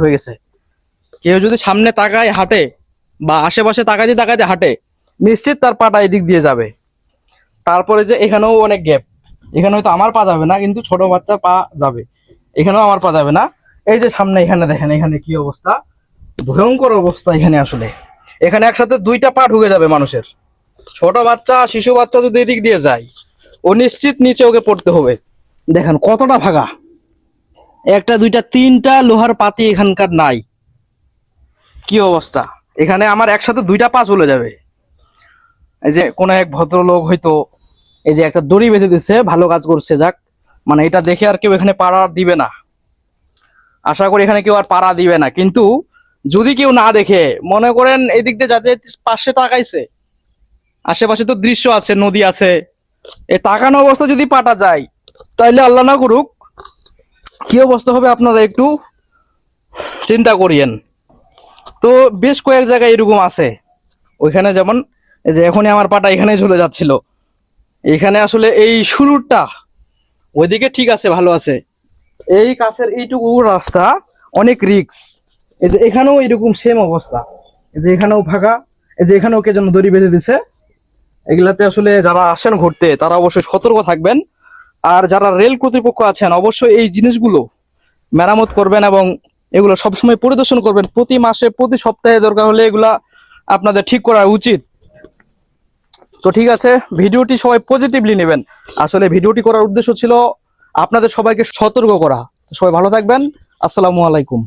হয়ে গেছে। কেউ যদি সামনে তাকায় হাঁটে বা আশেপাশে তাকাইতে হাঁটে, নিশ্চিত তার পাটা এদিক দিয়ে যাবে। তারপরে যে এখানেও অনেক গ্যাপ, এখানে হয়তো আমার পা যাবে না, কিন্তু ছোট বাচ্চা পা যাবে। এখানেও আমার পা যাবে না। এই যে সামনে এখানে দেখেন, এখানে কি অবস্থা, ভয়ঙ্কর অবস্থা এখানে। আসলে এখানে একসাথে দুইটা পা ঢুকে যাবে মানুষের। ছোট বাচ্চা, শিশু বাচ্চা যদি এদিক দিয়ে যায়, ও নিশ্চিত নিচে ওকে পড়তে হবে। দেখেন কতটা ভাগা, একটা দুইটা তিনটা লোহার পাতি এখানকার নাই। কি অবস্থা, এখানে আমার একসাথে দুইটা পা চলে যাবে। এই যে কোন এক ভদ্রলোক হয়তো এই যে একটা দড়ি বেঁধে দিচ্ছে, ভালো কাজ করছে, যাক। মানে এটা দেখে আর কেউ এখানে পাড়া দিবে না, আশা করি এখানে কেউ আর পাড়া দিবে না। কিন্তু যদি কেউ না দেখে, মনে করেন এই দিক দিয়ে যাতে পাশে তাকাইছে, আশেপাশে তো দৃশ্য আছে, নদী আছে, এই তাকানো অবস্থা যদি পাটা যায়, তাইলে আল্লাহ না করুক কি অবস্থা হবে আপনারা একটু চিন্তা করিয়েন। তো বেশ কয়েক জায়গায় এরকম আছে। ওইখানে যেমন এই যে এখনই আমার পাটা এখানে চলে যাচ্ছিল, এখানে আসলে এই শুরুটা ওইদিকে ঠিক আছে, ভালো আছে, এই কাছের এইটুকু রাস্তা অনেক রিক্স। এই যে এখানেও এরকম সেম অবস্থা, এই যে এখানেও ফাঁকা, এই যে এখানেও কে যেন দড়ি বেঁধে দিছে। এগুলাতে আসলে যারা আসেন ঘুরতে, তারা অবশ্যই সতর্ক থাকবেন। আর যারা রেল কর্তৃপক্ষ আছেন, অবশ্যই এই জিনিসগুলো মেরামত করবেন এবং এগুলো সবসময় পরিদর্শন করবেন। প্রতি মাসে, প্রতি সপ্তাহে দরকার হলে এগুলা আপনাদের ঠিক করা উচিত। তো ঠিক আছে, ভিডিওটি সবাই পজিটিভলি নেবেন। আসলে ভিডিওটি করার উদ্দেশ্য ছিল আপনাদের সবাইকে সতর্ক করা। সবাই ভালো থাকবেন। আসসালামু আলাইকুম।